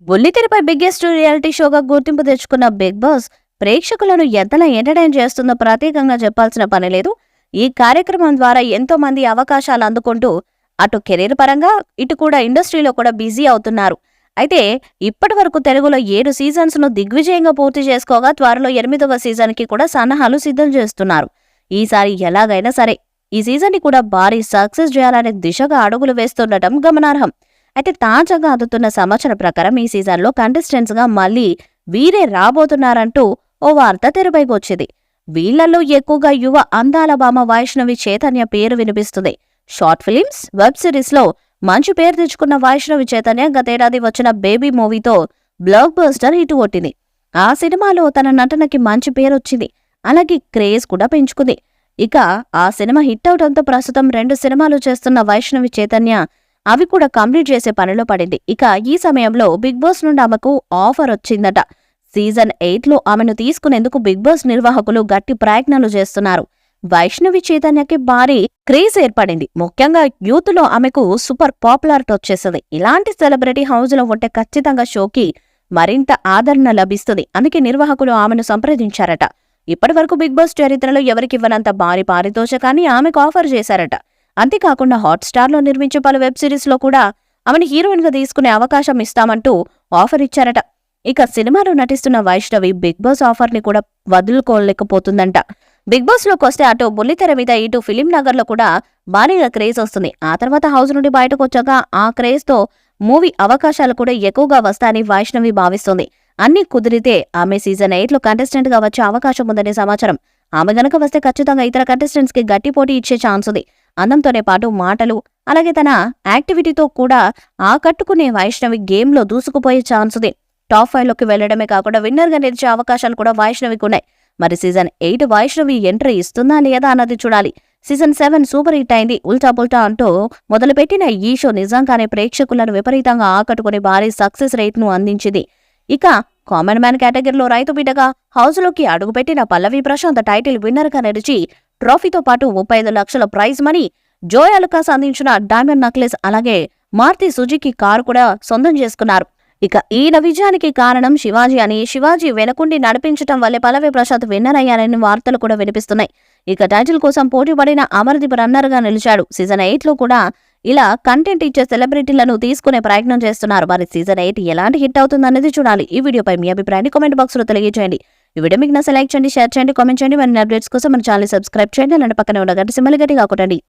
బుల్లితెరపై biggest reality షోగా గుర్తింపు తెచ్చుకున్న big boss ప్రేక్షకులను ఎంతలా ఎంటర్టైన్ చేస్తుందో ప్రత్యేకంగా చెప్పాల్సిన పని లేదు. ఈ కార్యక్రమం ద్వారా ఎంతో మంది అవకాశాలు అందుకుంటూ అటు కెరీర్ పరంగా ఇటు కూడా ఇండస్ట్రీలో కూడా బిజీ అవుతున్నారు. అయితే ఇప్పటి వరకు తెలుగులో 7 సీజన్స్ ను దిగ్విజయంగా పూర్తి చేసుకోగా త్వరలో 8వ సీజన్ కి కూడా సన్నాహాలు సిద్ధం చేస్తున్నారు. ఈసారి ఎలాగైనా సరే ఈ సీజన్ ని కూడా భారీ సక్సెస్ చేయాలనే దిశగా అడుగులు వేస్తుండటం గమనార్హం. అయితే తాజాగా అందుతున్న సమాచారం ప్రకారం ఈ సీజన్లో కంటెస్టెంట్స్ గా మళ్లీ వీరే రాబోతున్నారంటూ ఓ వార్త తెరపైకి వచ్చింది. వీళ్లలో ఎక్కువగా యువ అందాల భామ వైష్ణవి చైతన్య పేరు వినిపిస్తుంది. షార్ట్ ఫిలిమ్స్, వెబ్ సిరీస్ లో మంచి పేరు తెచ్చుకున్న వైష్ణవి చైతన్య గతేడాది వచ్చిన బేబీ మూవీతో బ్లాక్ బస్టర్ హిట్ కొట్టింది. ఆ సినిమాలో తన నటనకి మంచి పేరొచ్చింది, అలాగే క్రేజ్ కూడా పెంచుకుంది. ఇక ఆ సినిమా హిట్ అవడంతో ప్రస్తుతం 2 సినిమాలు చేస్తున్న వైష్ణవి చైతన్య అవి కూడా కంప్లీట్ చేసే పనిలో పడింది. ఇక ఈ సమయంలో బిగ్ బాస్ నుండి ఆమెకు ఆఫర్ వచ్చిందట. సీజన్ 8లో ఆమెను తీసుకునేందుకు బిగ్ బాస్ నిర్వాహకులు గట్టి ప్రయత్నాలు చేస్తున్నారు. వైష్ణవి చైతన్యకి భారీ క్రేజ్ ఏర్పడింది. ముఖ్యంగా యూత్ లో ఆమెకు సూపర్ పాపులారిటీ వచ్చేసింది. ఇలాంటి సెలబ్రిటీ హౌస్ లో ఉంటే ఖచ్చితంగా షోకి మరింత ఆదరణ లభిస్తుంది. అందుకే నిర్వాహకులు ఆమెను సంప్రదించారట. ఇప్పటి వరకు బిగ్ బాస్ చరిత్రలో ఎవరికివ్వనంత భారీ పారితోషికాన్ని ఆమెకు ఆఫర్ చేశారట. అంతేకాకుండా హాట్స్టార్ లో నిర్మించే పలు వెబ్ సిరీస్ లో కూడా ఆమెను హీరోయిన్ గా తీసుకునే అవకాశం ఇస్తామంటూ ఆఫర్ ఇచ్చారట. ఇక సినిమాలో నటిస్తున్న వైష్ణవి బిగ్ బాస్ ఆఫర్ ని కూడా వదులుకోలేకపోతుందంట. బిగ్ బాస్ లోకి వస్తే అటు బుల్లితెర మీద ఇటు ఫిలిం నగర్ లో కూడా భారీగా క్రేజ్ వస్తుంది. ఆ తర్వాత హౌస్ నుండి బయటకు వచ్చాక ఆ క్రేజ్ తో మూవీ అవకాశాలు కూడా ఎక్కువగా వస్తాయని వైష్ణవి భావిస్తోంది. అన్ని కుదిరితే ఆమె సీజన్ 8లో కంటెస్టెంట్ గా వచ్చే అవకాశం ఉందనే సమాచారం. ఆమె గనక వస్తే ఖచ్చితంగా ఇతర కంటెస్టెంట్స్ కి గట్టి పోటీ ఇచ్చే ఛాన్స్ ఉంది. అందంతోనే పాటు మాటలు అలాగే తన యాక్టివిటీతో కూడా ఆకట్టుకునే వైష్ణవి గేమ్ లో దూసుకుపోయే ఛాన్స్ ఉంది. టాప్ 5 లోకి వెళ్లడమే కాకుండా విన్నర్ గా నిలిచే అవకాశాలు కూడా వైష్ణవికి ఉన్నాయి. మరి సీజన్ 8 వైష్ణవి ఎంట్రీ ఇస్తుందా లేదా అన్నది చూడాలి. సీజన్ 7 సూపర్ హిట్ అయింది. ఉల్టా పుల్టా అంటూ మొదలుపెట్టిన ఈ షో నిజంగానే ప్రేక్షకులను విపరీతంగా ఆకట్టుకుని భారీ సక్సెస్ రేట్ ను అందించింది. ఇక కామన్ మ్యాన్ కేటగిరీలో రైతు బిడ్డగా హౌస్ లోకి అడుగుపెట్టిన పల్లవి ప్రశాంత్ టైటిల్ విన్నర్ గా నిలిచి ట్రోఫీతో పాటు 35 లక్షల ప్రైజ్ మనీ, జోయ్ అలుకాస్ అందించిన డైమండ్ నెక్లెస్ అలాగే మారుతి సుజుకి కారు కూడా సొంతం చేసుకున్నారు. ఇక ఈ విజయానికి కారణం శివాజీ అని, శివాజీ వెనకుండి నడిపించడం వల్లే పల్లవి ప్రశాంత్ విన్నర్ అయ్యారని వార్తలు కూడా వినిపిస్తున్నాయి. ఇక టైటిల్ కోసం పోటీ పడిన అమర్దీప్ రన్నర్ గా నిలిచాడు. సీజన్ 8లో కూడా ఇలా కంటెంట్ ఇచ్చే సెలబ్రిటీలను తీసుకునే ప్రయత్నం చేస్తున్నారు. మరి సీజన్ 8 ఎలాంటి హిట్ అవుతుందనేది చూడాలి. ఈ వీడియోపై మీ అభిప్రాయాన్ని కామెంట్ బాక్స్ లో తెలియజేయండి. ఈ వీడియో మీకు నచ్చితే లైక్ చేయండి, షేర్ చేయండి, కామెంట్ చేయండి. మరిన్ని అప్డేట్స్ కోసం మన ఛానల్ సబ్స్క్రైబ్ చేయండి. అలాంటి పక్కనే ఉన్న గంట సింబల్ గట్టిగా కొట్టండి.